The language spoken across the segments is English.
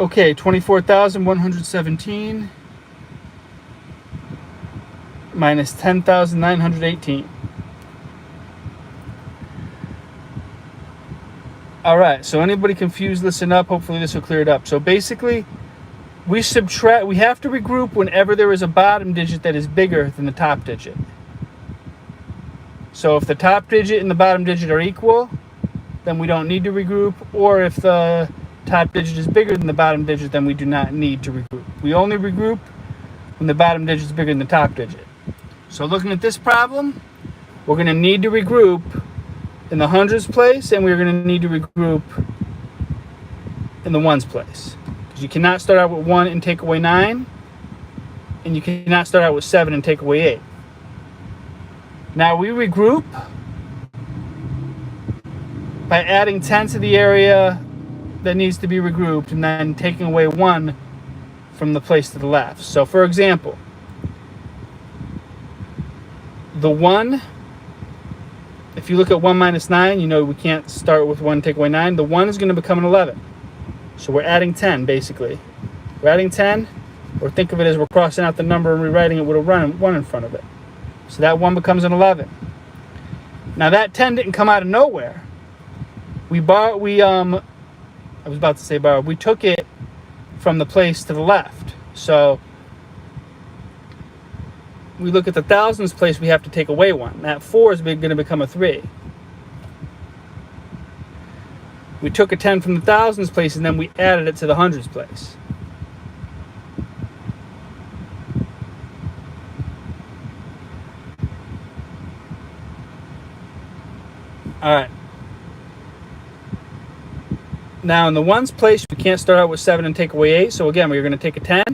Okay, 24,117 minus 10,918. All right, so anybody confused, listen up. Hopefully this will clear it up. So basically, we have to regroup whenever there is a bottom digit that is bigger than the top digit. So if the top digit and the bottom digit are equal, then we don't need to regroup. Or if the top digit is bigger than the bottom digit, then we do not need to regroup. We only regroup when the bottom digit is bigger than the top digit. So looking at this problem, we're going to need to regroup in the hundreds place, and we're going to need to regroup in the ones place. Because you cannot start out with 1 and take away 9, and you cannot start out with 7 and take away 8. Now we regroup by adding 10 to the area that needs to be regrouped and then taking away 1 from the place to the left. So for example, the 1, if you look at 1 minus 9, you know we can't start with 1 and take away 9. The 1 is going to become an 11. So we're adding 10, basically. We're adding 10, or think of it as we're crossing out the number and rewriting it with a 1 in front of it. So that 1 becomes an 11. Now that 10 didn't come out of nowhere. We took it from the place to the left. So we look at the thousands place, we have to take away 1. That 4 is going to become a 3. We took a 10 from the thousands place and then we added it to the hundreds place. All right. Now in the ones place, we can't start out with 7 and take away 8. So again, we're going to take a 10.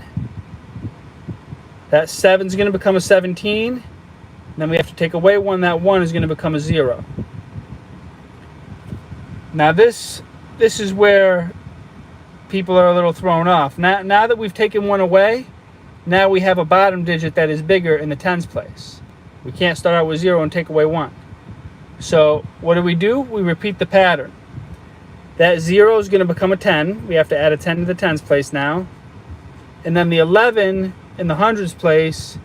That 7 is going to become a 17. Then we have to take away 1. That 1 is going to become a 0. Now this is where people are a little thrown off. Now that we've taken 1 away, now we have a bottom digit that is bigger in the tens place. We can't start out with 0 and take away 1. So what do? We repeat the pattern. That 0 is going to become a 10. We have to add a 10 to the tens place now. And then the 11 in the hundreds place,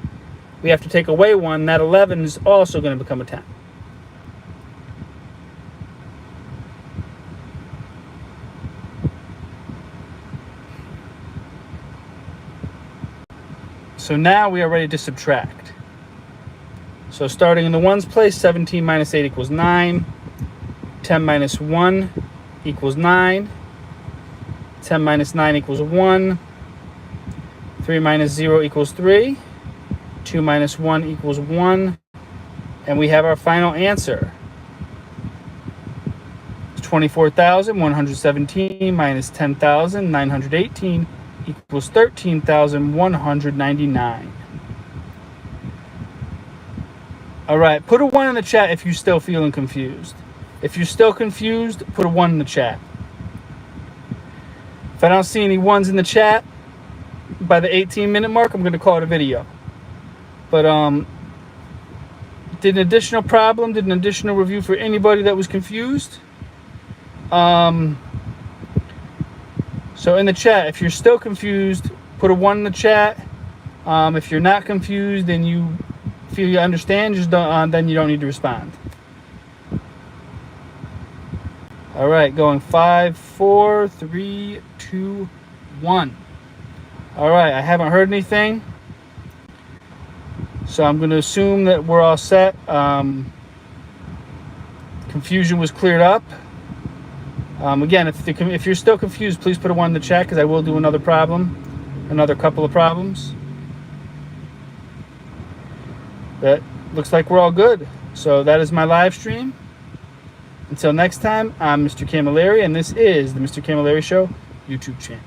we have to take away 1. That 11 is also going to become a 10. So now we are ready to subtract. So starting in the ones place, 17 minus 8 equals 9. 10 minus 1 equals 9. 10 minus 9 equals 1. 3 minus 0 equals 3. 2 minus 1 equals 1. And we have our final answer. 24,117 minus 10,918 equals 13,199. All right, put a 1 in the chat if you're still feeling confused. If you're still confused, put a 1 in the chat. If I don't see any 1s in the chat by the 18-minute mark, I'm going to call it a video. But did an additional problem, did an additional review for anybody that was confused. So in the chat, if you're still confused, put a 1 in the chat. If you're not confused and you feel you understand, just don't, then you don't need to respond. All right, going 5, 4, 3, 2, 1. All right, I haven't heard anything, so I'm going to assume that we're all set. Confusion was cleared up. Again, if you're still confused, please put a 1 in the chat because I will do another problem, another couple of problems. That looks like we're all good. So that is my live stream. Until next time, I'm Mr. Camilleri, and this is the Mr. Camilleri Show YouTube channel.